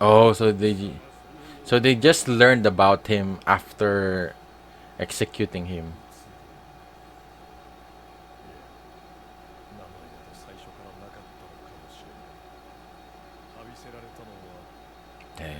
Oh, so they just learned about him after executing him. Damn.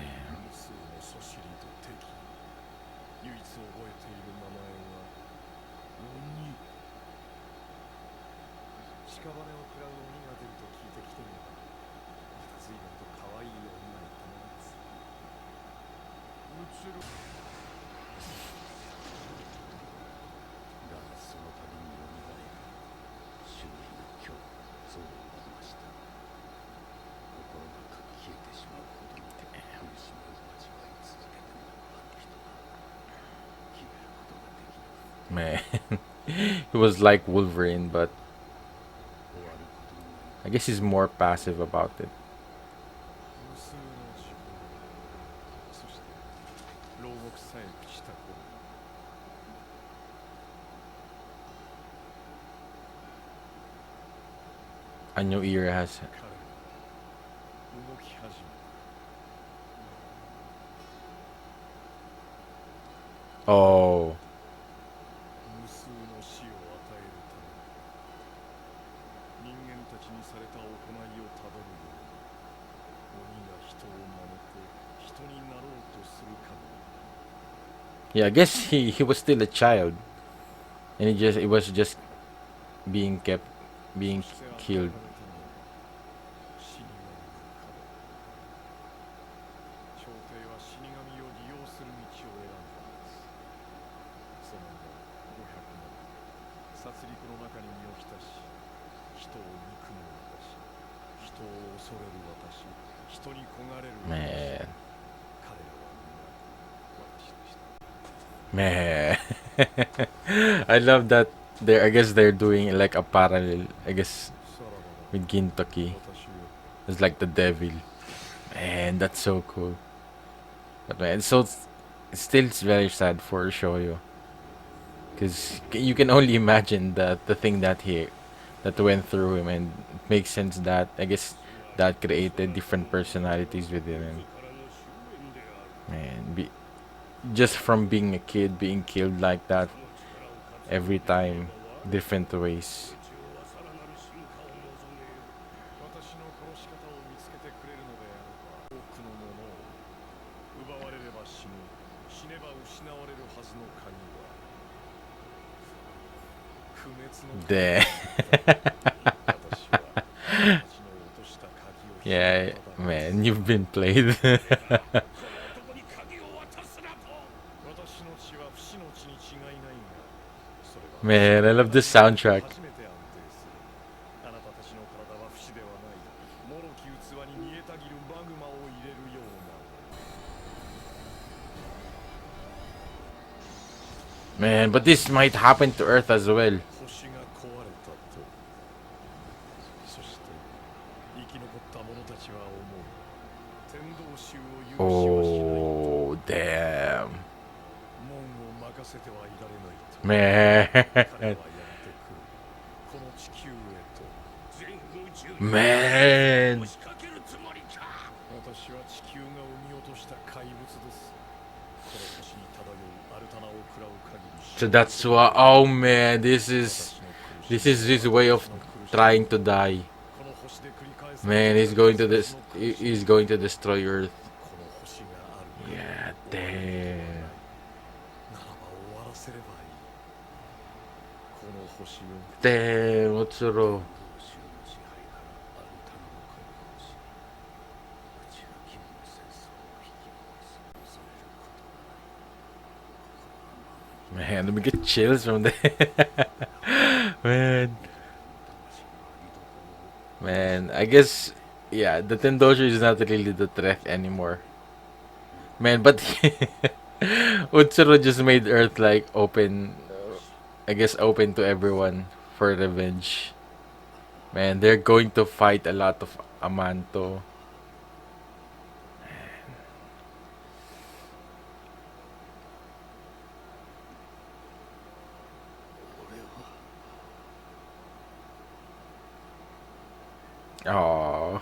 Man. He was like Wolverine, but I guess he's more passive about it. A new era has. Oh. Yeah, I guess he was still a child, and it was just being kept being killed. Man, man. I love that. I guess they're doing like a parallel. I guess with Gintoki. It's like the devil. Man, that's so cool. But man, it's still very sad for Shoyo, because you can only imagine the thing that went through him, and it makes sense that I guess that created different personalities within him. Man, just from being a kid being killed like that every time, different ways. Damn. Yeah, man, you've been played. Man, I love this soundtrack. Man, but this might happen to Earth as well. Oh, damn. Man. Man. So that's why. Oh man, this is his way of trying to die. Man, He's going to destroy Earth. Yeah, damn. Damn, Otsuro. Man, let me get chills from there. Man. Man, I guess, yeah, the Tendosho is not really the threat anymore. Man, but Utsuro just made Earth like open, I guess open to everyone for revenge. Man, they're going to fight a lot of Amanto. Oh.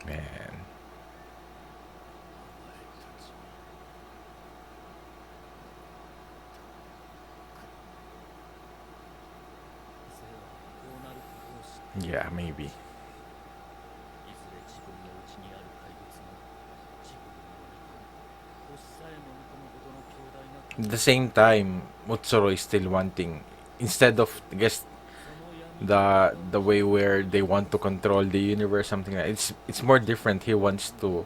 Man. Yeah, maybe. At the same time, Mutsuro is still wanting, instead of, I guess, the way where they want to control the universe, something like it's more different. He wants to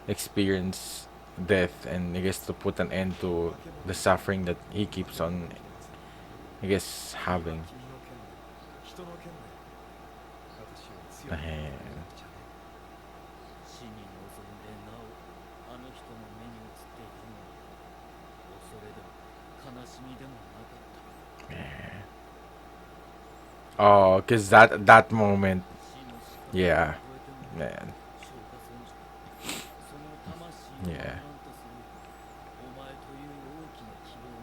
experience death, and I guess to put an end to the suffering that he keeps on, I guess, having. Man. Man. Oh, cause that moment, yeah, man, yeah,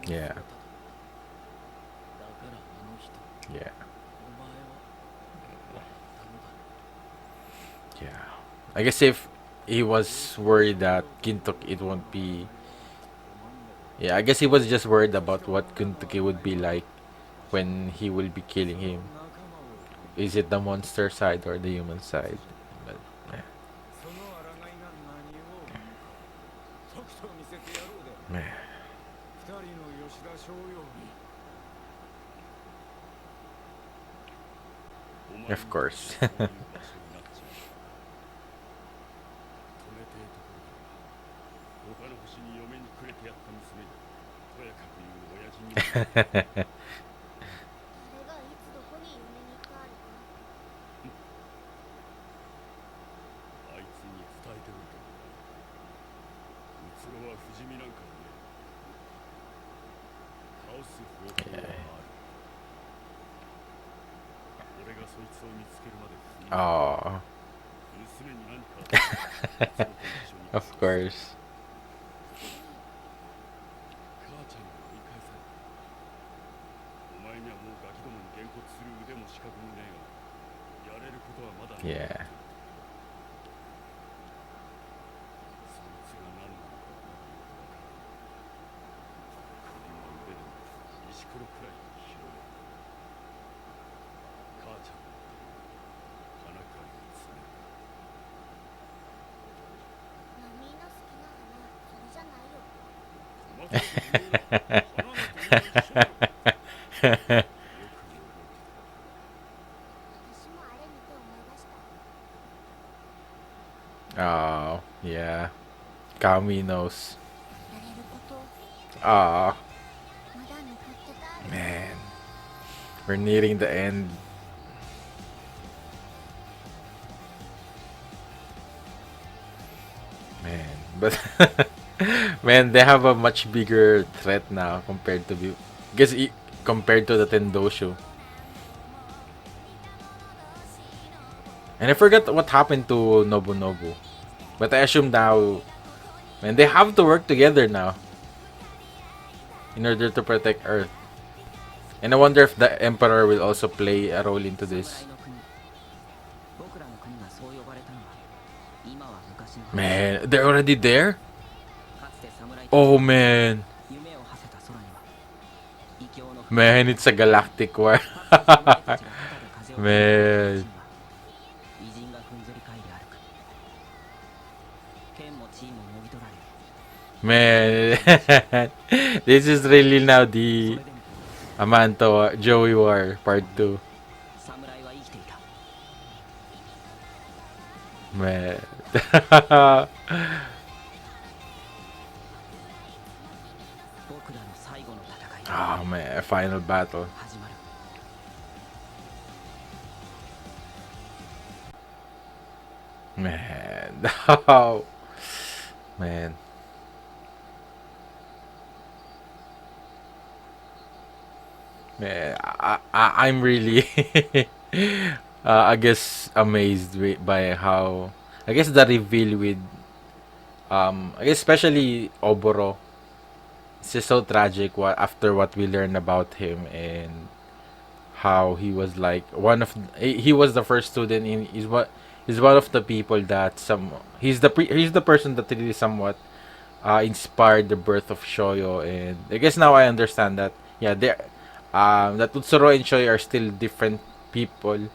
yeah, yeah, yeah. I guess if he was worried that Gintok it won't be, yeah, I guess he was just worried about what Gintoki would be like when he will be killing him. Is it the monster side or the human side? But yeah, man, of course. Yeah. Oh, of course. Yeah. Oh, yeah. Kami knows. Oh, man. We're nearing the end. Man. But, man, they have a much bigger threat now compared to... Guess compared to the Tendoshu. And I forgot what happened to Nobunobu. But I assume now... Man, they have to work together now in order to protect Earth. And I wonder if the Emperor will also play a role into this. Man, they're already there? Oh, man. Man, it's a galactic war. Man. Man. This is really now the Amanto Joey War Part 2. Man. Oh man, final battle. Man. Oh. Man. Man, I'm really, I guess, amazed by how, I guess, the reveal with, I guess, especially Oboro. it's just so tragic what after what we learned about him, and how he was like one of he was the first student in is what is one of the people that some he's the person that really somewhat inspired the birth of Shoyo. And I guess now I understand that, yeah, they that Utsuro and Shoyo are still different people,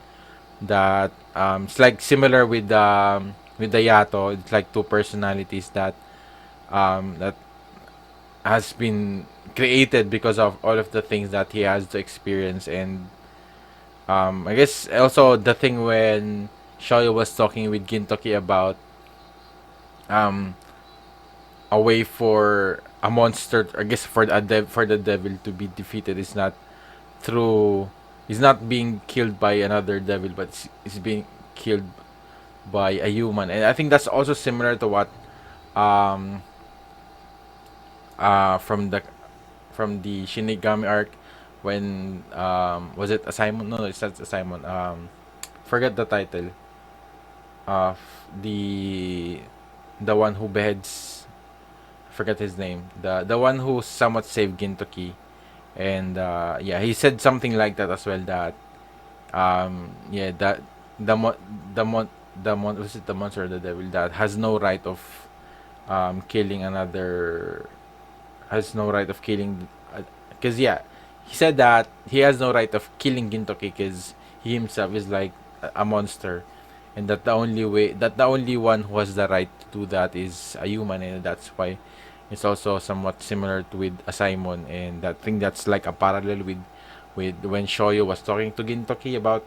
that it's like similar with the Yato. It's like two personalities that has been created because of all of the things that he has to experience. And I guess also the thing when Shoyo was talking with Gintoki about um a way for a monster, I guess for for the devil to be defeated is not through is not being killed by another devil, but it's being killed by a human. And I think that's also similar to what um from the Shinigami arc, when was it a Simon? No, it's not a Simon. Forget the title of the one who beheads. Forget his name. The one who somewhat saved Gintoki. And yeah, he said something like that as well, that yeah, that the mo- the mon the mon was it the monster or the devil that has no right of killing another, has no right of killing, because yeah, he said that he has no right of killing Gintoki because he himself is like a monster, and that the only one who has the right to do that is a human. And that's why it's also somewhat similar to with a Simon. And that thing, that's like a parallel with when Shoyo was talking to Gintoki about,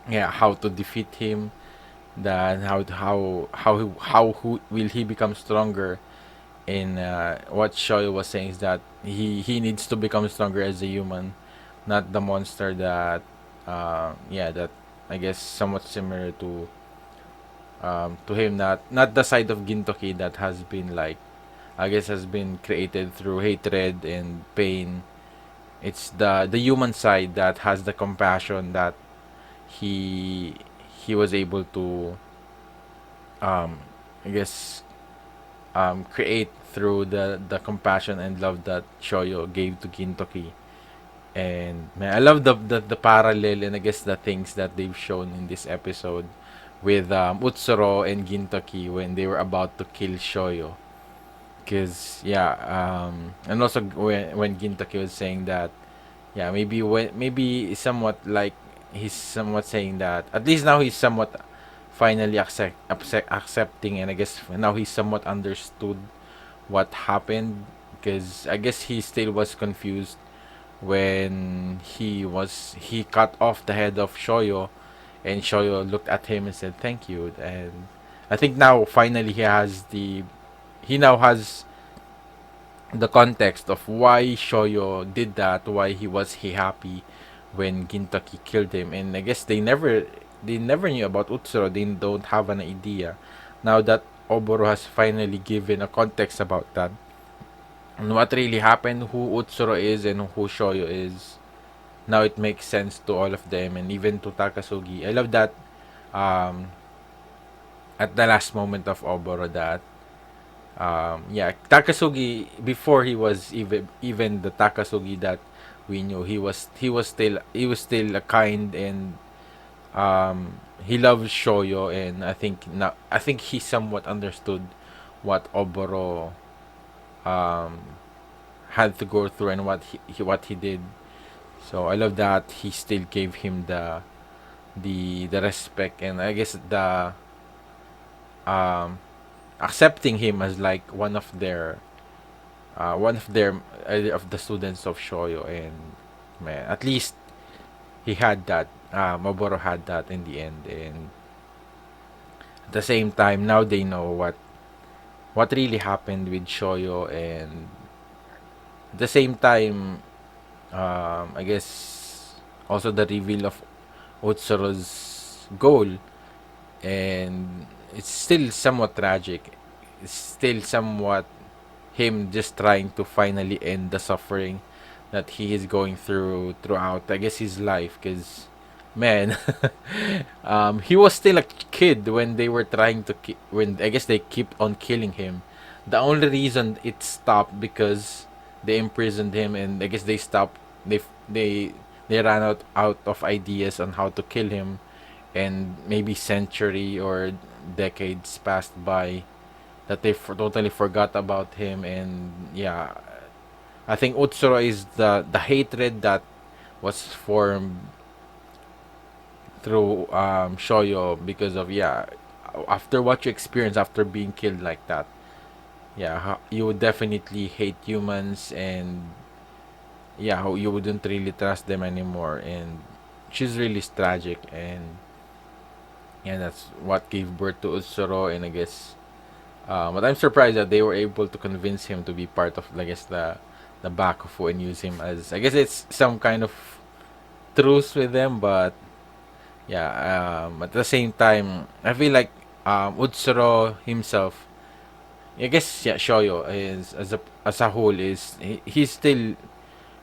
yeah, how to defeat him, that how who will he become stronger. And what Shoyo was saying is that he needs to become stronger as a human, not the monster that yeah, that I guess somewhat similar to him, not the side of Gintoki that has been like, I guess, has been created through hatred and pain. It's the human side that has the compassion that he he was able to um I guess create through the compassion and love that Shoyo gave to Gintoki. And man, I love the parallel, and I guess the things that they've shown in this episode with Utsuro and Gintoki when they were about to kill Shoyo. Cause yeah, and also when Gintoki was saying that, yeah, maybe somewhat like, he's somewhat saying that at least now he's somewhat finally accepting, and I guess now he's somewhat understood what happened, because I guess he still was confused when he cut off the head of Shoyo, and Shoyo looked at him and said thank you. And I think now finally he now has the context of why Shoyo did that, why he happy when Gintoki killed him. And I guess they never knew about Utsuro. They don't have an idea. Now that Oboro has finally given a context about that, and what really happened, who Utsuro is and who Shoyo is, now it makes sense to all of them, and even to Takasugi. I love that um, at the last moment of Oboro, that yeah, Takasugi, before he was even the Takasugi that we knew, he was still a kind, and he loves Shoyo. And I think he somewhat understood what Oboro um had to go through, and what he did. So I love that he still gave him the respect, and I guess the um accepting him as like one of the students of Shoyo. And man, at least he had that. Moboro had that in the end. And at the same time, now they know what really happened with Shoyo. And at the same time, I guess also the reveal of Utsuro's goal. And it's still somewhat tragic. It's still somewhat him just trying to finally end the suffering that he is going throughout, I guess, his life. Because man, he was still a kid when they were trying to when I guess they keep on killing him. the only reason it stopped because they imprisoned him, and I guess they stopped. They they ran out of ideas on how to kill him, and maybe century or decades passed by that they totally forgot about him. And yeah, I think Utsuro is the hatred that was formed through Shoyo because of, yeah, after what you experience after being killed like that. Yeah, you would definitely hate humans, and yeah, you wouldn't really trust them anymore. And she's really tragic, and yeah, that's what gave birth to Utsuro. And I guess, but I'm surprised that they were able to convince him to be part of, I guess, the Bakufu, and use him as, I guess it's some kind of truce with them. But yeah, at the same time, I feel like Utsuro himself, I guess, yeah, Shoyo is, as a whole, is he still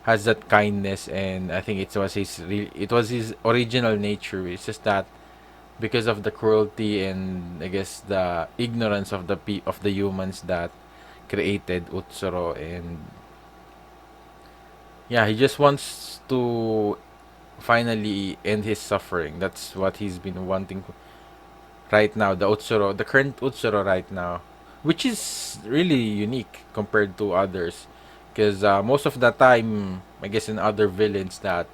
has that kindness, and I think it was his original nature. It's just that because of the cruelty and, I guess, the ignorance of the humans that created Utsuro. And yeah, he just wants to finally end his suffering. That's what he's been wanting right now. The current Utsuro right now, which is really unique compared to others, because most of the time, I guess, in other villains that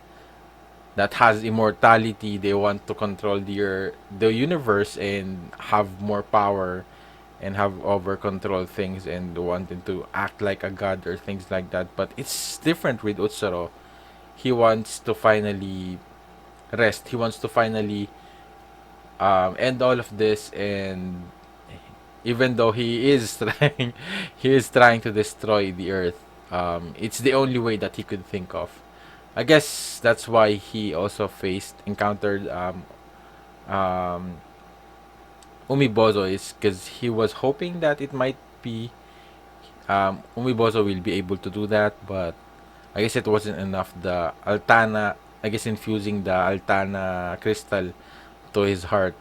has immortality, they want to control the universe and have more power and have over control things and wanting to act like a god or things like that. But it's different with Utsuro. He wants to finally rest. He wants to finally end all of this. And even though he is trying to destroy the earth, it's the only way that he could think of. I guess that's why he also encountered um, Umibozo, is because he was hoping that it might be Umibozo will be able to do that. But I guess it wasn't enough. The Altana, I guess, infusing the Altana crystal to his heart.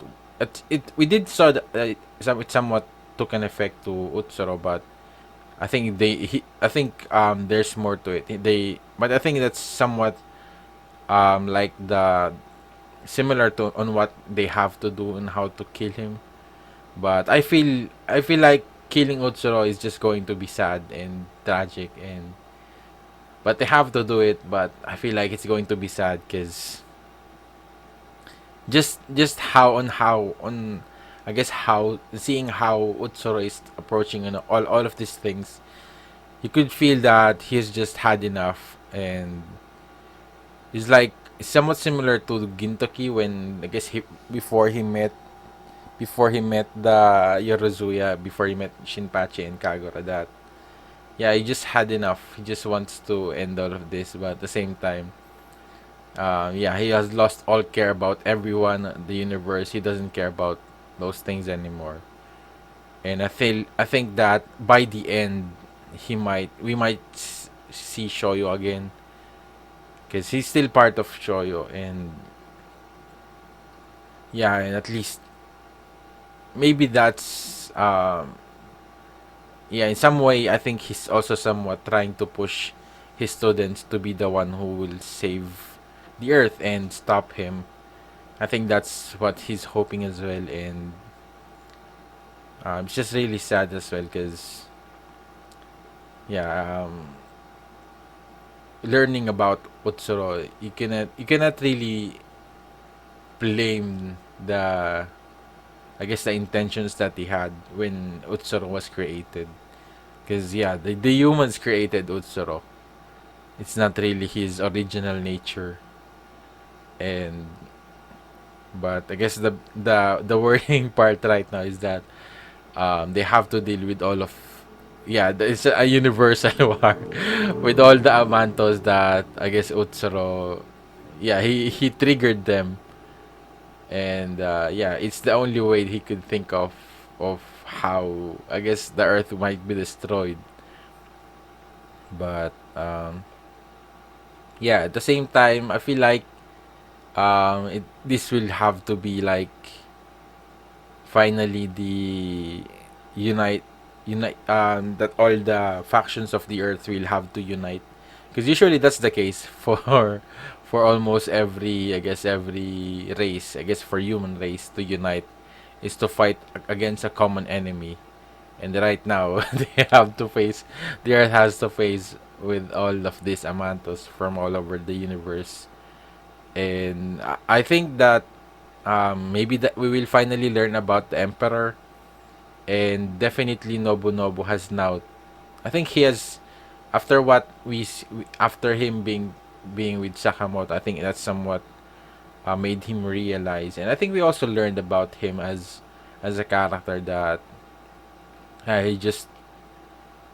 We did saw that it somewhat took an effect to Utsuro, but I think there's more to it. But I think that's somewhat like the similar to on what they have to do and how to kill him. But I feel like killing Utsuro is just going to be sad and tragic, and but they have to do it. But I feel like it's going to be sad because just how on I guess how seeing how Utsuro is approaching, all of these things, you could feel that he's just had enough. And it's like somewhat similar to Gintoki when, I guess, before he met the Yorozuya, before he met Shinpachi and Kagura, that yeah, he just had enough. He just wants to end all of this. But at the same time, yeah, he has lost all care about everyone, the universe. He doesn't care about those things anymore. And I think that by the end, we might see Shoyo again, because he's still part of Shoyo. And yeah, and at least maybe that's yeah, in some way, I think he's also somewhat trying to push his students to be the one who will save the earth and stop him. I think that's what he's hoping as well. And it's just really sad as well because, yeah, learning about Utsuro, you cannot really blame the, I guess, the intentions that he had when Utsuro was created. Because yeah, the humans created Utsuro. It's not really his original nature. And but I guess the worrying part right now is that they have to deal with all of, yeah, it's a universal war with all the Amantos that, I guess, Utsuro, yeah, he triggered them. And yeah, it's the only way he could think of how, I guess, the earth might be destroyed. But yeah, at the same time, I feel like this will have to be like finally the unite unite, that all the factions of the earth will have to unite, because usually that's the case for for almost every, I guess, every race. I guess for human race to unite is to fight against a common enemy. And right now, they have to face, the Earth has to face with all of these Amantos from all over the universe. And I think that maybe that we will finally learn about the Emperor. And definitely Nobunobu has now, I think he has, after what after him being with Sakamoto, I think that's somewhat made him realize. And I think we also learned about him as a character that he just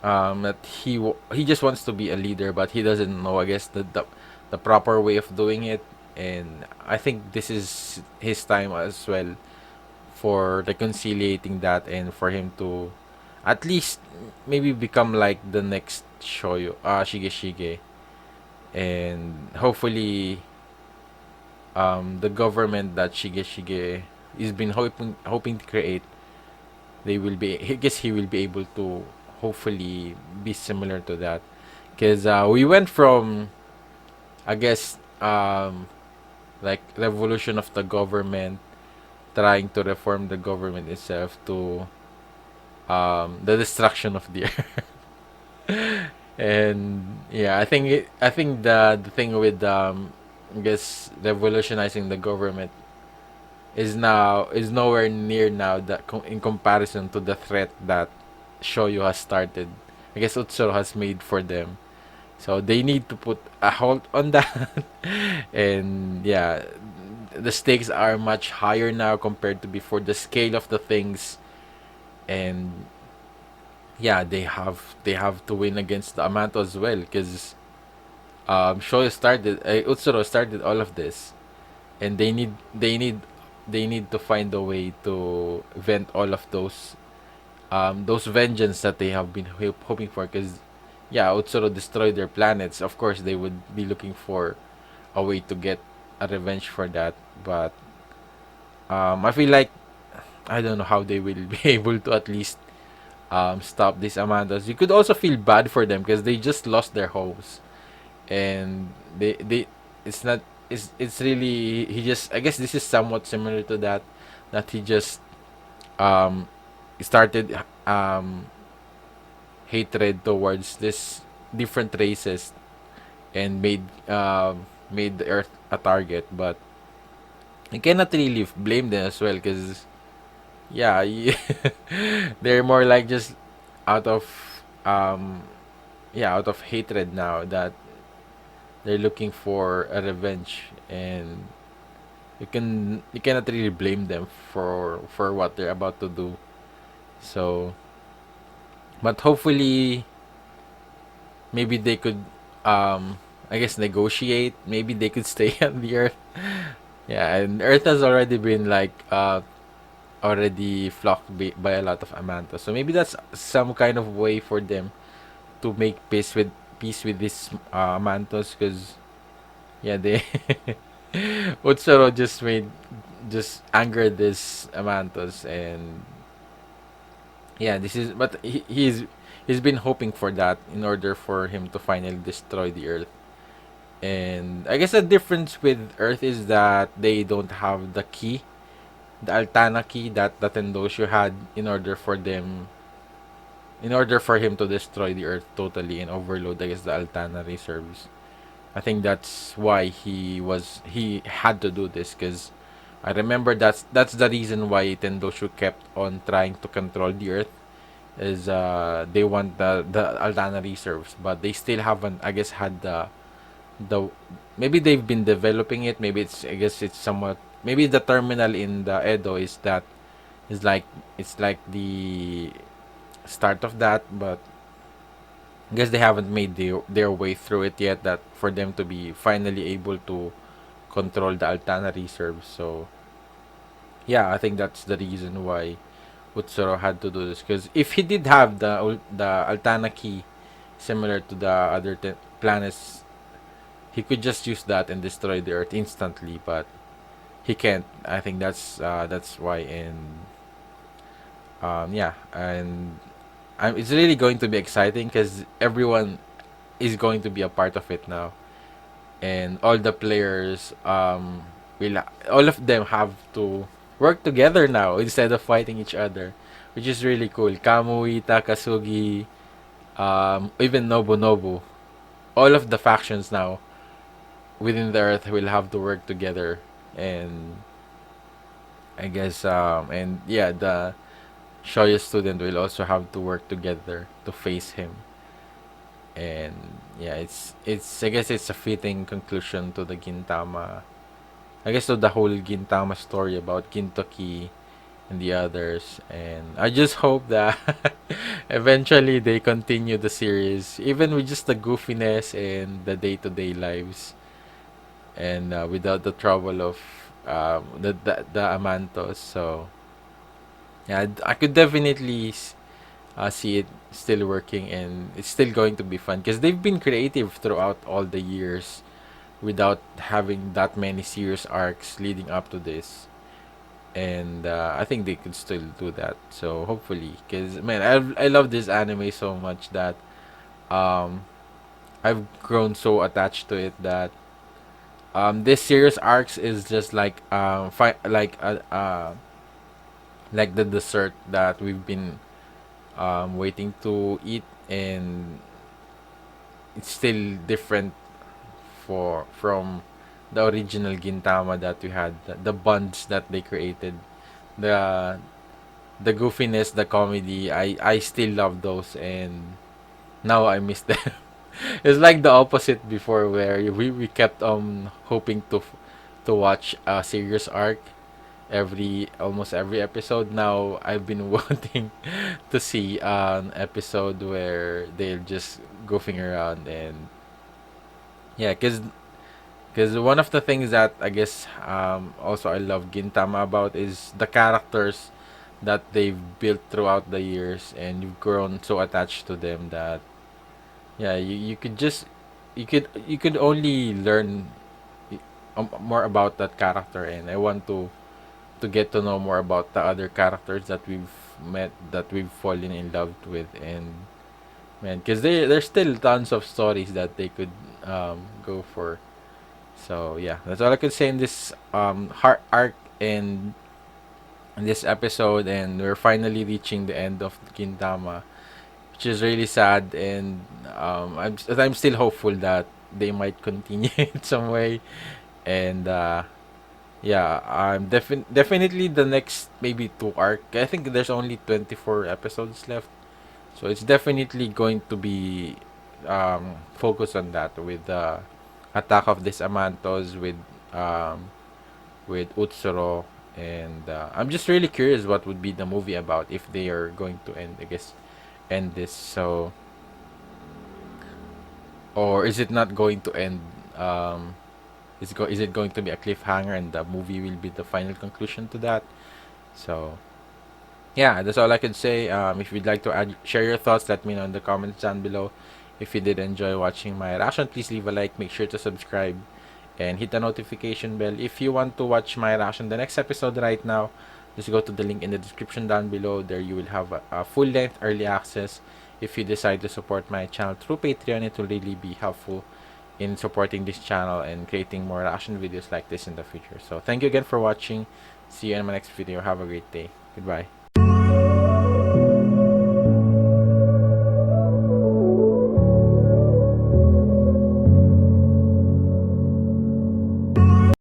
that he just wants to be a leader, but he doesn't know, I guess, the proper way of doing it. And I think this is his time as well for reconciliating that, and for him to at least maybe become like the next Shoyo, Shigeshige. And hopefully the government that Shigeshige has been hoping to create, they will be, I guess he will be able to hopefully be similar to that. Because we went from, I guess, like revolution of the government, trying to reform the government itself, to the destruction of the earth. And yeah, I think the thing with I guess revolutionizing the government is nowhere near now, that in comparison to the threat that Shoyu has started. I guess Utsuro has made for them. So they need to put a halt on that. And yeah, the stakes are much higher now compared to before. The scale of the things, and yeah, they have to win against the Amato as well, because Shoyo started, Utsuro started all of this, and they need to find a way to vent all of those vengeance that they have been hoping for. Because yeah, Utsuro destroyed their planets. Of course, they would be looking for a way to get a revenge for that. But I feel like I don't know how they will be able to at least stop these Amandas. You could also feel bad for them because they just lost their homes, and they it's not it's really, he just, I guess this is somewhat similar to that, that he just um started hatred towards this different races, and made the earth a target. But you cannot really blame them as well, because yeah, they're more like just out of um yeah, out of hatred now, that they're looking for a revenge. And you cannot really blame them for what they're about to do. So, but hopefully maybe they could I guess negotiate. Maybe they could stay on the earth. Yeah, and earth has already been like already flocked by a lot of Amanta. So maybe that's some kind of way for them to make peace with these Amantos. Because yeah, they Utsuro just angered this Amantos. And yeah, this is, but he's been hoping for that in order for him to finally destroy the earth. And I guess the difference with earth is that they don't have the key, the Altana key that Tendoshu had, in order for him to destroy the earth totally and overload, I guess, the Altana reserves. I think that's why he had to do this. Because I remember that's the reason why Tendoshu kept on trying to control the earth, is they want the Altana reserves, but they still haven't, I guess, had the maybe they've been developing it. Maybe it's, I guess, it's somewhat, maybe the terminal in the Edo is like, it's like the start of that. But I guess they haven't made their way through it yet, that for them to be finally able to control the Altana reserves. So yeah, I think that's the reason why Utsuro had to do this. Because if he did have the Altana key similar to the other planets, he could just use that and destroy the Earth instantly. But he can't. I think that's why. And yeah, and it's really going to be exciting because everyone is going to be a part of it now, and all the players all of them have to work together now instead of fighting each other, which is really cool. Kamui, Takasugi, even Nobunobu, all of the factions now within the Earth will have to work together, and I guess and yeah, the Shoya student will also have to work together to face him. And yeah, it's I guess it's a fitting conclusion to the Gintama. I guess to the whole Gintama story about Gintoki and the others. And I just hope that eventually they continue the series, even with just the goofiness and the day-to-day lives, and without the trouble of the Amantos. So yeah, I could definitely see it still working, and it's still going to be fun because they've been creative throughout all the years without having that many serious arcs leading up to this. And I think they could still do that. So hopefully, because man, I love this anime so much that um I've grown so attached to it that this series arcs is just like the dessert that we've been waiting to eat, and it's still different from the original Gintama that we had. The bonds that they created, the the goofiness, the comedy. I still love those, and now I miss them. It's like the opposite before, where we kept hoping to watch a serious arc every almost every episode. Now I've been wanting to see an episode where they're just goofing around. And yeah, because one of the things that I guess also I love Gintama about is the characters that they've built throughout the years, and you've grown so attached to them that yeah, you could just you could only learn more about that character. And I want to get to know more about the other characters that we've met, that we've fallen in love with. And man, because there's still tons of stories that they could go for. So yeah, that's all I could say in this heart arc and in this episode. And we're finally reaching the end of Gintama, which is really sad. And I'm still hopeful that they might continue it some way. And yeah, definitely the next maybe two arc. I think there's only 24 episodes left, so it's definitely going to be focused on that with the attack of this Amantos um with Utsuro. And I'm just really curious what would be the movie about if they are going to end, I guess, end this. So, or is it not going to end? Is it going to be a cliffhanger and the movie will be the final conclusion to that? So yeah, that's all I could say. If you'd like to share your thoughts, let me know in the comments down below. If you did enjoy watching my reaction, please leave a like, make sure to subscribe, and hit the notification bell. If you want to watch my reaction the next episode right now, just go to the link in the description down below. There you will have a full length early access. If you decide to support my channel through Patreon, it will really be helpful in supporting this channel and creating more reaction videos like this in the future. So thank you again for watching. See you in my next video. Have a great day. Goodbye.